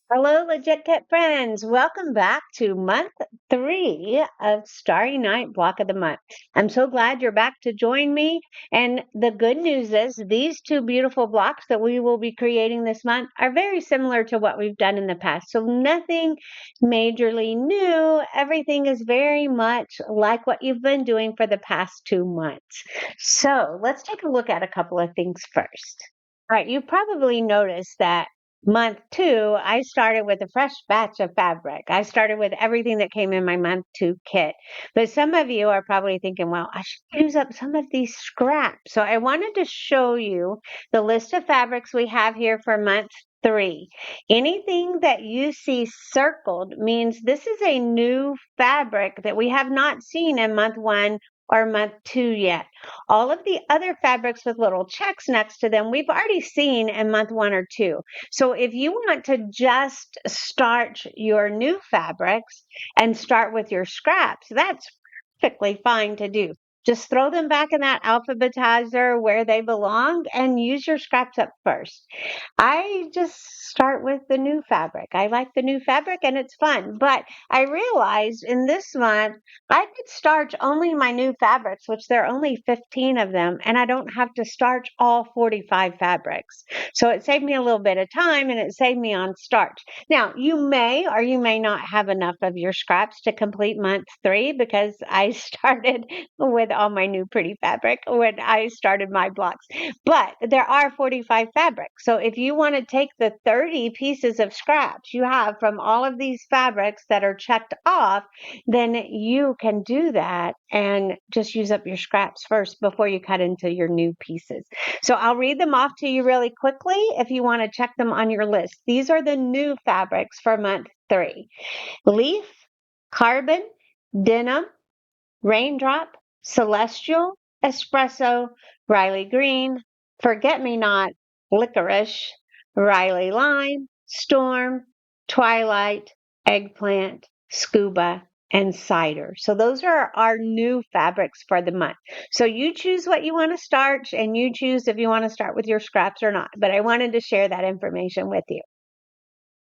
Hello, Legit Kit friends. Welcome back to month 3 of Starry Night Block of the Month. I'm so glad you're back to join me. And the good news is these two beautiful blocks that we will be creating this month are very similar to what we've done in the past. So nothing majorly new. Everything is very much like what you've been doing for the past 2 months. So let's take a look at a couple of things first. All right, you probably noticed that month 2, I started with a fresh batch of fabric. I started with everything that came in my month 2 kit. But some of you are probably thinking, well, I should use up some of these scraps. So I wanted to show you the list of fabrics we have here for month 3. Anything that you see circled means this is a new fabric that we have not seen in month 1 or month 2 yet. All of the other fabrics with little checks next to them, we've already seen in month 1 or 2. So if you want to just start your new fabrics and start with your scraps, that's perfectly fine to do. Just throw them back in that alphabetizer where they belong and use your scraps up first. I just start with the new fabric. I like the new fabric and it's fun. But I realized in this month, I could starch only my new fabrics, which there are only 15 of them, and I don't have to starch all 45 fabrics. So it saved me a little bit of time and it saved me on starch. Now, you may or you may not have enough of your scraps to complete month 3 because I started with all my new pretty fabric when I started my blocks. But there are 45 fabrics. So if you want to take the 30 pieces of scraps you have from all of these fabrics that are checked off, then you can do that and just use up your scraps first before you cut into your new pieces. So I'll read them off to you really quickly if you want to check them on your list. These are the new fabrics for month 3. Leaf, carbon, denim, raindrop, celestial, espresso, Riley green, forget me not, licorice, Riley lime, storm, twilight, eggplant, scuba, and cider. So those are our new fabrics for the month. So you choose what you want to starch and you choose if you want to start with your scraps or not. But I wanted to share that information with you.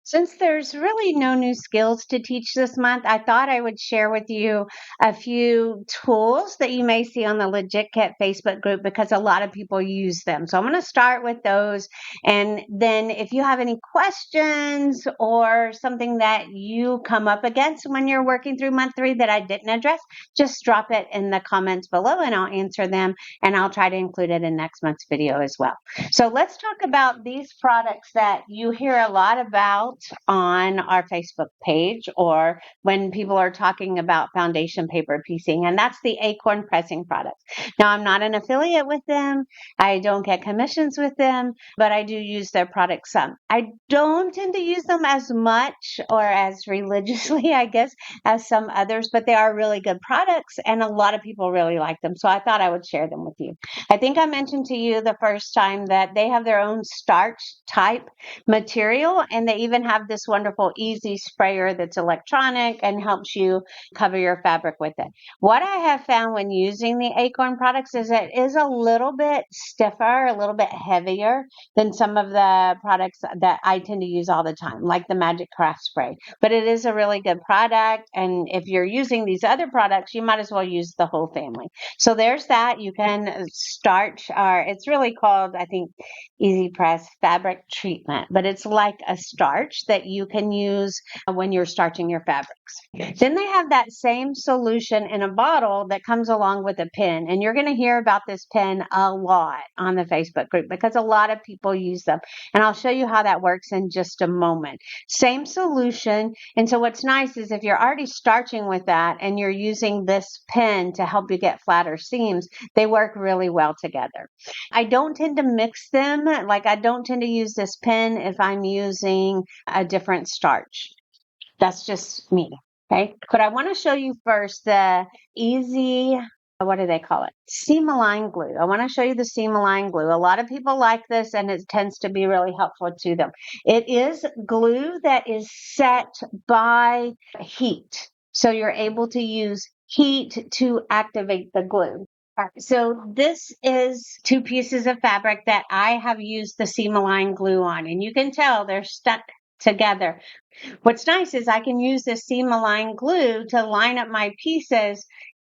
Since there's really no new skills to teach this month, I thought I would share with you a few tools that you may see on the Legit Kit Facebook group because a lot of people use them. So I'm going to start with those. And then if you have any questions or something that you come up against when you're working through month 3 that I didn't address, just drop it in the comments below and I'll answer them and I'll try to include it in next month's video as well. So let's talk about these products that you hear a lot about on our Facebook page or when people are talking about foundation paper piecing, and that's the acorn pressing products. Now, I'm not an affiliate with them. I don't get commissions with them, but I do use their products some. I don't tend to use them as much or as religiously, I guess, as some others, but they are really good products and a lot of people really like them. So I thought I would share them with you. I think I mentioned to you the first time that they have their own starch type material, and they even have this wonderful easy sprayer that's electronic and helps you cover your fabric with it. What I have found when using the acorn products is it is a little bit stiffer, a little bit heavier than some of the products that I tend to use all the time, like the Magic Craft Spray. But it is a really good product, and if you're using these other products, you might as well use the whole family. So there's that. You can starch, or it's really called, I think, Easy Press Fabric Treatment, but it's like a starch that you can use when you're starching your fabrics. Then they have that same solution in a bottle that comes along with a pen, and you're going to hear about this pen a lot on the Facebook group because a lot of people use them, and I'll show you how that works in just a moment. Same solution, and so what's nice is if you're already starching with that and you're using this pen to help you get flatter seams, they work really well together. I don't tend to mix them. Like I don't tend to use this pen if I'm using a different starch. That's just me. Okay. But I want to show you first the easy, what do they call it? Seam align glue. I want to show you the seam align glue. A lot of people like this and it tends to be really helpful to them. It is glue that is set by heat. So you're able to use heat to activate the glue. All right, so this is 2 pieces of fabric that I have used the seam align glue on, and you can tell they're stuck together. What's nice is I can use this seam aligned glue to line up my pieces,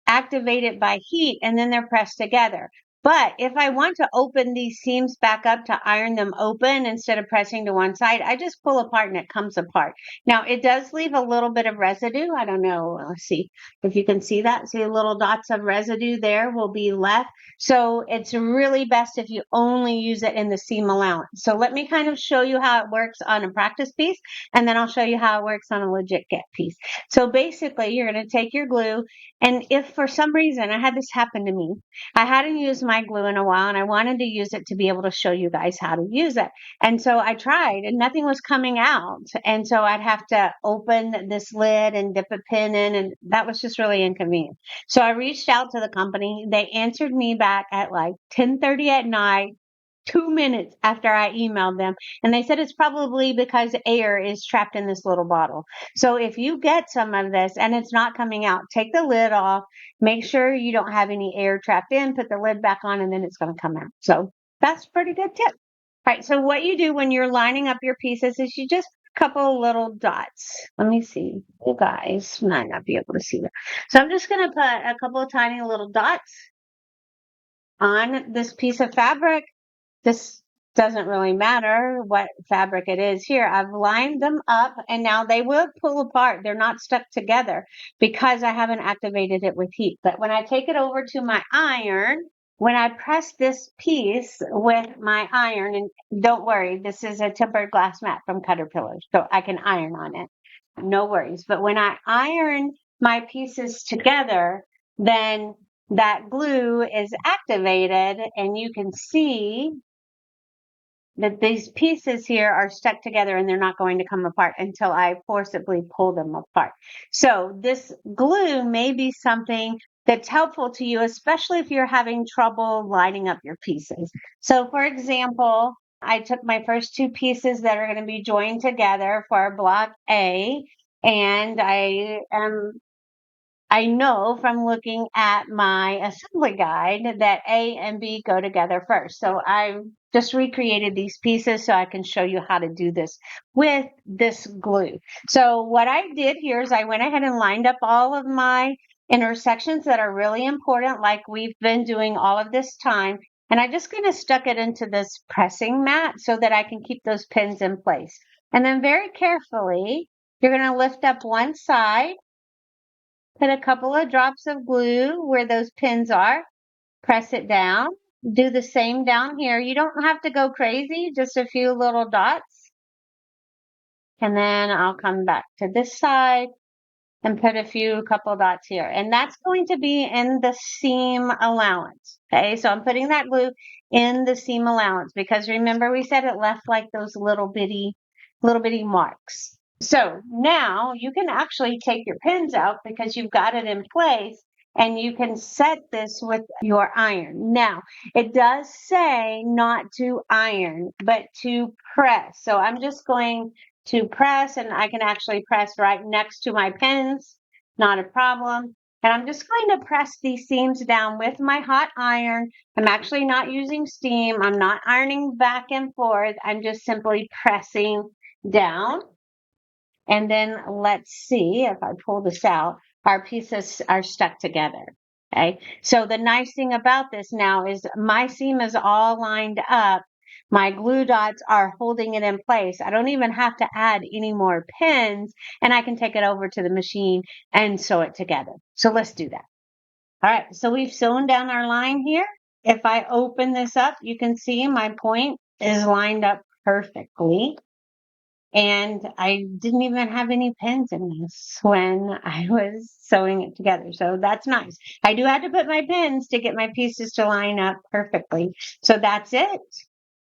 activate it by heat, and then they're pressed together. But if I want to open these seams back up to iron them open instead of pressing to one side, I just pull apart and it comes apart. Now it does leave a little bit of residue. I don't know. Let's see if you can see that. See little dots of residue there will be left. So it's really best if you only use it in the seam allowance. So let me kind of show you how it works on a practice piece, and then I'll show you how it works on a legit get piece. So basically you're going to take your glue, and if for some reason, I had this happen to me, I hadn't used my glue in a while and I wanted to use it to be able to show you guys how to use it. And so I tried and nothing was coming out. And so I'd have to open this lid and dip a pin in, and that was just really inconvenient. So I reached out to the company. They answered me back at like 10:30 at night, 2 minutes after I emailed them. And they said it's probably because air is trapped in this little bottle. So if you get some of this and it's not coming out, take the lid off, make sure you don't have any air trapped in, put the lid back on, and then it's going to come out. So that's a pretty good tip. All right. So what you do when you're lining up your pieces is you just put a couple of little dots. Let me see. You guys might not be able to see that. So I'm just going to put a couple of tiny little dots on this piece of fabric. This doesn't really matter what fabric it is here. I've lined them up and now they will pull apart. They're not stuck together because I haven't activated it with heat. But when I take it over to my iron, when I press this piece with my iron, and don't worry, this is a tempered glass mat from Cutterpillar, so I can iron on it. No worries. But when I iron my pieces together, then that glue is activated and you can see that these pieces here are stuck together and they're not going to come apart until I forcibly pull them apart. So this glue may be something that's helpful to you, especially if you're having trouble lining up your pieces. So for example, I took my first two pieces that are going to be joined together for block A, and I know from looking at my assembly guide that A and B go together first. So I just recreated these pieces so I can show you how to do this with this glue. So what I did here is I went ahead and lined up all of my intersections that are really important, like we've been doing all of this time. And I just kind of stuck it into this pressing mat so that I can keep those pins in place. And then very carefully, you're going to lift up one side. Put a couple of drops of glue where those pins are, press it down, do the same down here. You don't have to go crazy, just a few little dots. And then I'll come back to this side and put a couple dots here. And that's going to be in the seam allowance. Okay, so I'm putting that glue in the seam allowance because remember we said it left like those little bitty marks. So now you can actually take your pins out because you've got it in place and you can set this with your iron. Now, it does say not to iron, but to press. So I'm just going to press, and I can actually press right next to my pins, not a problem. And I'm just going to press these seams down with my hot iron. I'm actually not using steam. I'm not ironing back and forth. I'm just simply pressing down. And then let's see if I pull this out, our pieces are stuck together. Okay. So the nice thing about this now is my seam is all lined up. My glue dots are holding it in place. I don't even have to add any more pins, and I can take it over to the machine and sew it together. So let's do that. All right. So we've sewn down our line here. If I open this up, you can see my point is lined up perfectly. And I didn't even have any pins in this when I was sewing it together. So that's nice. I do have to put my pins to get my pieces to line up perfectly. So that's it.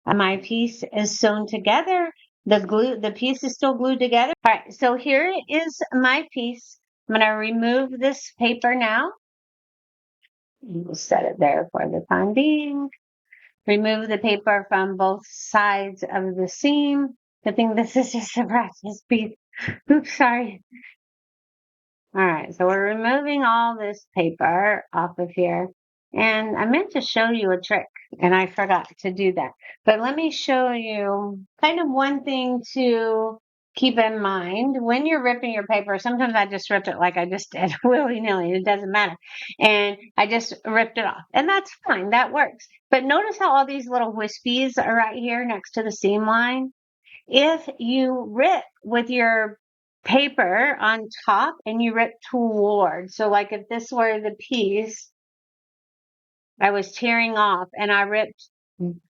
My piece is sewn together. The piece is still glued together. All right, so here is my piece. I'm going to remove this paper now. We'll set it there for the time being. Remove the paper from both sides of the seam. Good thing this is just a practice piece. Oops, sorry. All right, so we're removing all this paper off of here. And I meant to show you a trick, and I forgot to do that. But let me show you kind of one thing to keep in mind when you're ripping your paper, sometimes I just rip it like I just did, willy-nilly, it doesn't matter. And I just ripped it off. And that's fine, that works. But notice how all these little wispies are right here next to the seam line. If you rip with your paper on top and you rip towards, so like if this were the piece I was tearing off and I ripped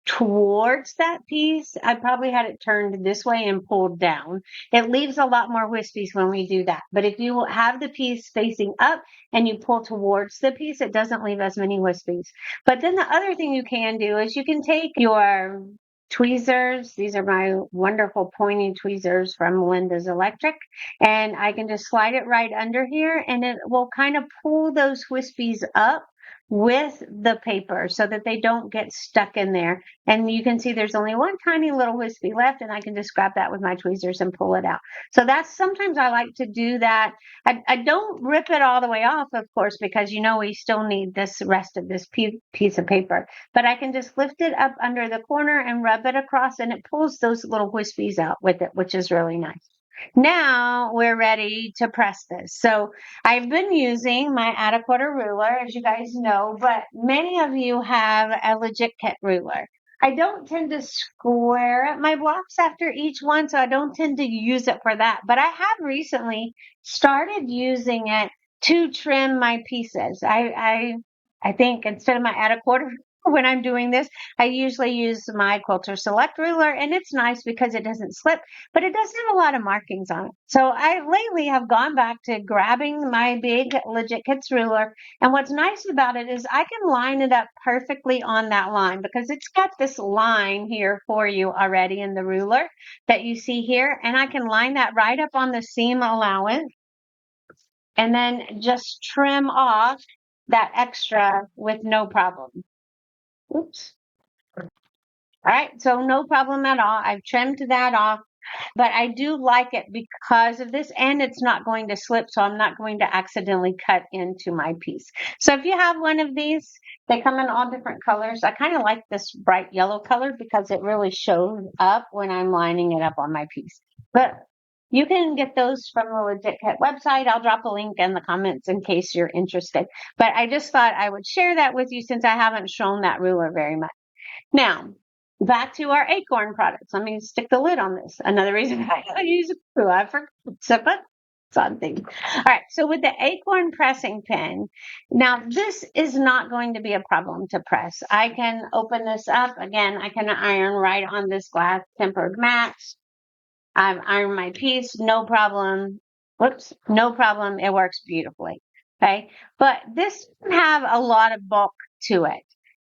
towards that piece, I probably had it turned this way and pulled down. It leaves a lot more wispies when we do that. But if you have the piece facing up and you pull towards the piece, it doesn't leave as many wispies. But then the other thing you can do is you can take your tweezers. These are my wonderful pointy tweezers from Linda's Electric. And I can just slide it right under here and it will kind of pull those wispies up with the paper so that they don't get stuck in there. And you can see there's only one tiny little wispy left and I can just grab that with my tweezers and pull it out. So that's sometimes I like to do that. I don't rip it all the way off, of course, because you know we still need this rest of this piece of paper. But I can just lift it up under the corner and rub it across and it pulls those little wispies out with it, which is really nice. Now we're ready to press this. So I've been using my quarter ruler, as you guys know, but many of you have a legit kit ruler. I don't tend to square up my blocks after each one, so I don't tend to use it for that. But I have recently started using it to trim my pieces. I think instead of my quarter when I'm doing this, I usually use my Quilter Select ruler, and it's nice because it doesn't slip, but it does have a lot of markings on it. So I lately have gone back to grabbing my big Legit Kits ruler, and what's nice about it is I can line it up perfectly on that line because it's got this line here for you already in the ruler that you see here, and I can line that right up on the seam allowance and then just trim off that extra with no problem. Oops. All right, so no problem at all. I've trimmed that off, but I do like it because of this, and it's not going to slip, so I'm not going to accidentally cut into my piece. So if you have one of these, they come in all different colors. I kind of like this bright yellow color because it really shows up when I'm lining it up on my piece. But you can get those from the Legit Kit website. I'll drop a link in the comments in case you're interested. But I just thought I would share that with you since I haven't shown that ruler very much. Now, back to our acorn products. Let me stick the lid on this. Another reason I use a screw. I forgot to put something. All right, so with the acorn pressing pin, now this is not going to be a problem to press. I can open this up. Again, I can iron right on this glass tempered mat. I've ironed my piece, no problem. Whoops, no problem. It works beautifully. Okay, but this doesn't have a lot of bulk to it.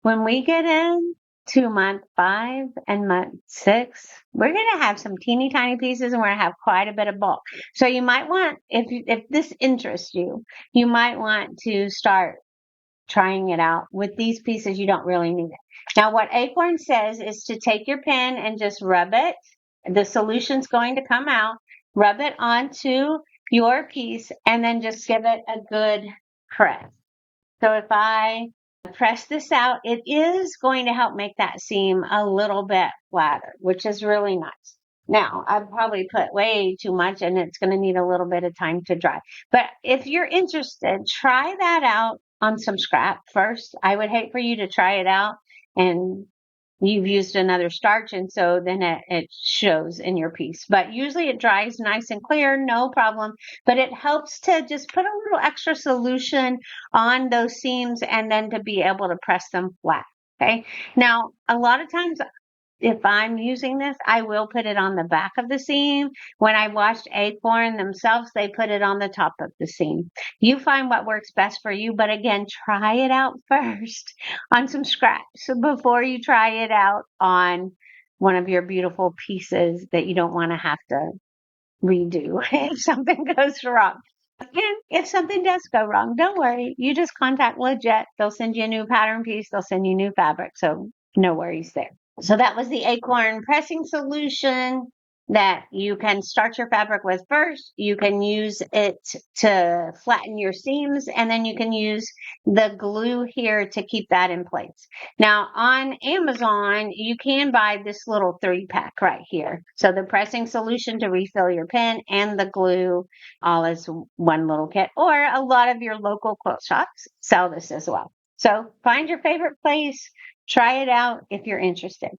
When we get in to month 5 and month 6, we're going to have some teeny tiny pieces and we're going to have quite a bit of bulk. So you might want, if this interests you, you might want to start trying it out. With these pieces, you don't really need it. Now, what Acorn says is to take your pen and just rub it. The solution's going to come out. Rub it onto your piece and then just give it a good press. So if I press this out, it is going to help make that seam a little bit flatter, which is really nice. Now, I've probably put way too much and it's going to need a little bit of time to dry. But if you're interested, try that out on some scrap first. I would hate for you to try it out and you've used another starch and so then it shows in your piece. But usually it dries nice and clear, no problem. But it helps to just put a little extra solution on those seams and then to be able to press them flat. Okay. Now, a lot of times if I'm using this, I will put it on the back of the seam. When I washed Acorn themselves, they put it on the top of the seam. You find what works best for you, but again, try it out first on some scraps before you try it out on one of your beautiful pieces that you don't want to have to redo if something goes wrong. Again, if something does go wrong, don't worry. You just contact Legit. They'll send you a new pattern piece. They'll send you new fabric. So no worries there. So that was the acorn pressing solution. that you can start your fabric with first. You can use it to flatten your seams, and then you can use the glue here to keep that in place. Now on Amazon, you can buy this little 3-pack right here. So the pressing solution to refill your pen and the glue all as one little kit, or a lot of your local quilt shops sell this as well. So find your favorite place, try it out if you're interested.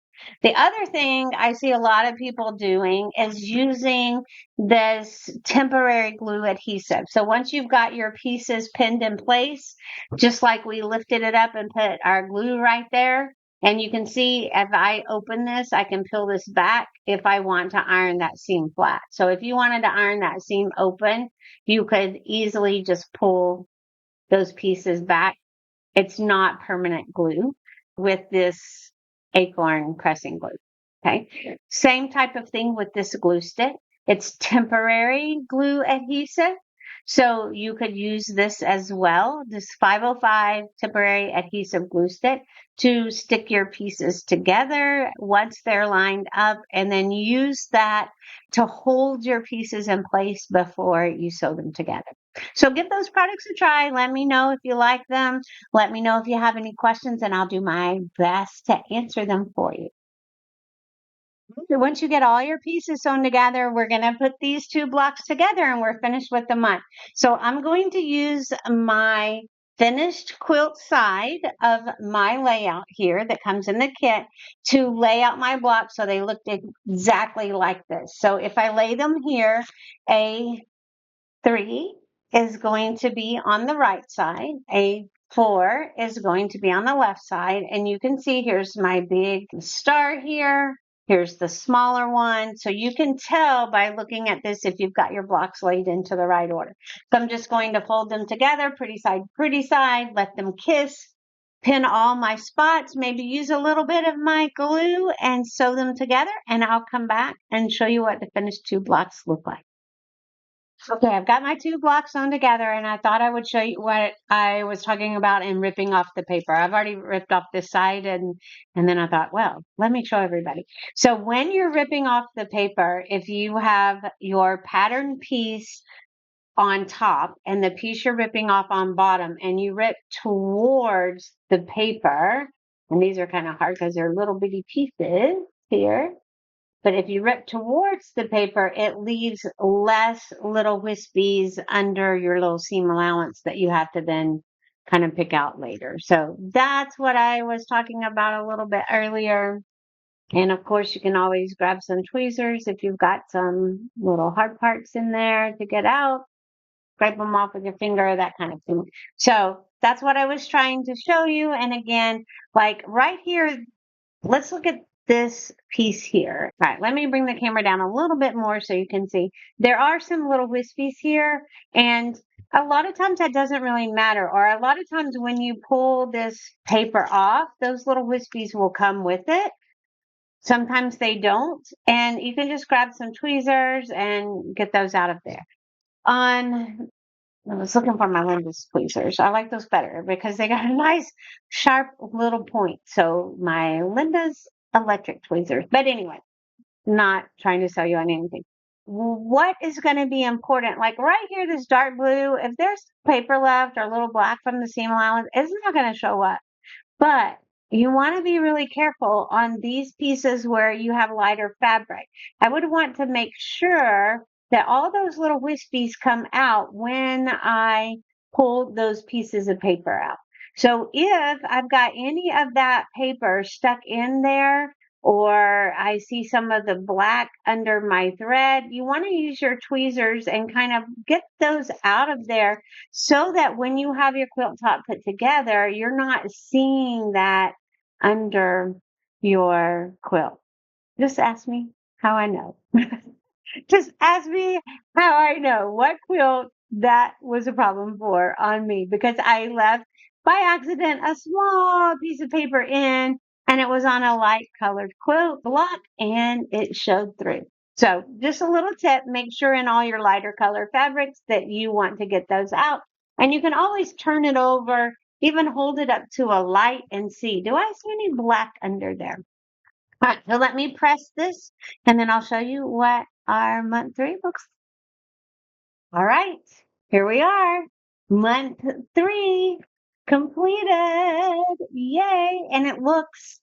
The other thing I see a lot of people doing is using this temporary glue adhesive. So once you've got your pieces pinned in place, just like we lifted it up and put our glue right there, and you can see if I open this, I can peel this back if I want to iron that seam flat. So if you wanted to iron that seam open, you could easily just pull those pieces back. It's not permanent glue with this acorn pressing glue. Okay. Same type of thing with this glue stick. It's temporary glue adhesive. So you could use this as well, this 505 temporary adhesive glue stick, to stick your pieces together once they're lined up, and then use that to hold your pieces in place before you sew them together. So give those products a try. Let me know if you like them. Let me know if you have any questions, and I'll do my best to answer them for you. Once you get all your pieces sewn together, we're going to put these 2 blocks together and we're finished with the month. So I'm going to use my finished quilt side of my layout here that comes in the kit to lay out my blocks so they look exactly like this. So if I lay them here, a 3 is going to be on the right side. A 4 is going to be on the left side. And you can see here's my big star here. Here's the smaller one. So you can tell by looking at this if you've got your blocks laid into the right order. So I'm just going to fold them together, pretty side, let them kiss, pin all my spots, maybe use a little bit of my glue and sew them together. And I'll come back and show you what the finished 2 blocks look like. Okay, I've got my 2 blocks sewn together, and I thought I would show you what I was talking about in ripping off the paper. I've already ripped off this side, and then I thought, well, let me show everybody. So when you're ripping off the paper, if you have your pattern piece on top and the piece you're ripping off on bottom, and you rip towards the paper, and these are kind of hard because they're little bitty pieces here. But if you rip towards the paper, it leaves less little wispies under your little seam allowance that you have to then kind of pick out later. So that's what I was talking about a little bit earlier. And of course, you can always grab some tweezers if you've got some little hard parts in there to get out. Scrape them off with your finger, that kind of thing. So that's what I was trying to show you. And again, like right here, let's look at this piece here. All right, let me bring the camera down a little bit more so you can see. There are some little wispies here, and a lot of times that doesn't really matter. Or a lot of times when you pull this paper off, those little wispies will come with it. Sometimes they don't, and you can just grab some tweezers and get those out of there. I was looking for my Linda's tweezers. I like those better because they got a nice sharp little point. So my Linda's electric tweezers. But anyway, not trying to sell you on anything. What is going to be important? Like right here, this dark blue, if there's paper left or a little black from the seam allowance, it's not going to show up. But you want to be really careful on these pieces where you have lighter fabric. I would want to make sure that all those little wispies come out when I pull those pieces of paper out. So if I've got any of that paper stuck in there, or I see some of the black under my thread, you want to use your tweezers and kind of get those out of there so that when you have your quilt top put together, you're not seeing that under your quilt. Just ask me how I know. Just ask me how I know what quilt that was a problem for on me, because I left by accident a small piece of paper in, and it was on a light colored quilt block and it showed through. So just a little tip, make sure in all your lighter color fabrics that you want to get those out. And you can always turn it over, even hold it up to a light and see, do I see any black under there? All right, so let me press this and then I'll show you what our month 3 looks like. All right, here we are. Month 3 completed. Yay. And it looks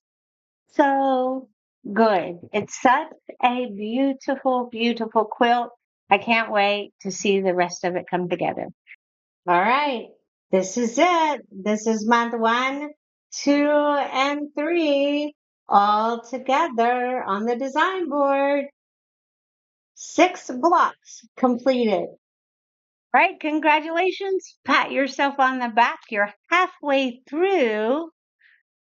so good. It's such a beautiful, beautiful quilt. I can't wait to see the rest of it come together. All right, this is it. This is month 1, 2, and 3 all together on the design board. 6 blocks completed. Right, congratulations. Pat yourself on the back. You're halfway through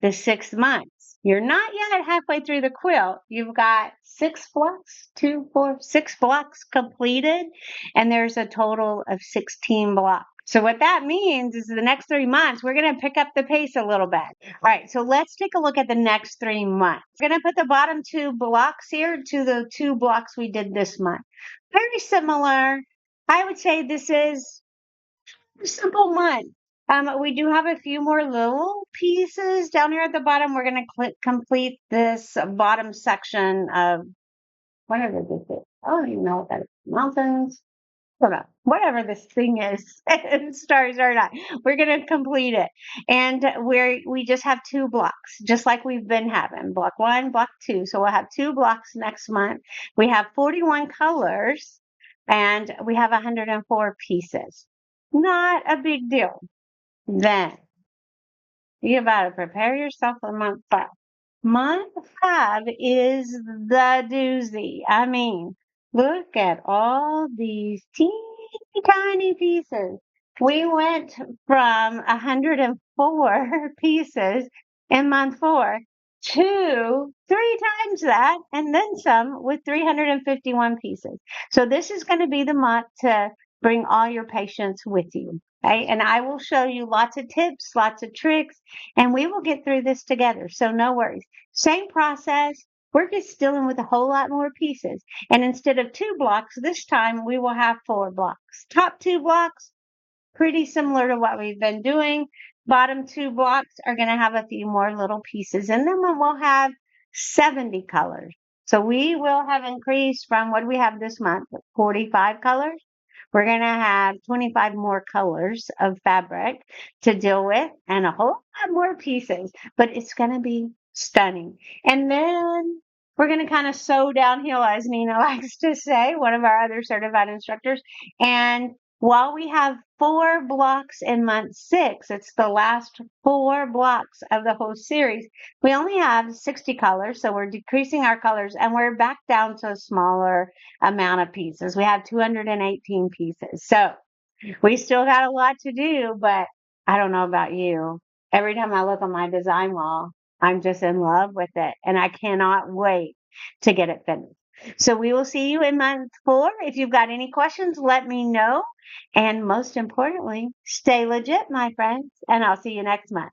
the 6 months. You're not yet halfway through the quilt. You've got 6 blocks, 2, 4, 6 blocks completed, and there's a total of 16 blocks. So what that means is the next 3 months, we're going to pick up the pace a little bit. All right, so let's take a look at the next 3 months. We're going to put the bottom 2 blocks here to the 2 blocks we did this month. Very similar. I would say this is a simple month. We do have a few more little pieces down here at the bottom. We're going to complete this bottom section of whatever this is. I don't even know what that is. Mountains. I don't know. Whatever this thing is. Stars or not. We're going to complete it. And we just have 2 blocks, just like we've been having. Block 1, block 2. So we'll have 2 blocks next month. We have 41 colors and we have 104 pieces. Not a big deal. Then you better prepare yourself for month 5. Month 5 is the doozy. I mean, look at all these teeny tiny pieces. We went from 104 pieces in month 4 to 3 times that and then some with 351 pieces. So this is going to be the month to bring all your patience with you. Okay? And I will show you lots of tips, lots of tricks, and we will get through this together. So no worries. Same process. We're just dealing with a whole lot more pieces. And instead of 2 blocks, this time we will have 4 blocks. Top 2 blocks, pretty similar to what we've been doing. Bottom 2 blocks are going to have a few more little pieces in them, and we'll have 70 colors. So we will have increased from what we have this month, 45 colors. We're going to have 25 more colors of fabric to deal with and a whole lot more pieces, but it's going to be stunning. And then we're going to kind of sew downhill, as Nina likes to say, one of our other certified instructors. And while we have 4 blocks in month 6, it's the last 4 blocks of the whole series. We only have 60 colors, so we're decreasing our colors and we're back down to a smaller amount of pieces. We have 218 pieces. So we still got a lot to do, but I don't know about you. Every time I look on my design wall, I'm just in love with it and I cannot wait to get it finished. So we will see you in month 4. If you've got any questions, let me know. And most importantly, stay legit, my friends, and I'll see you next month.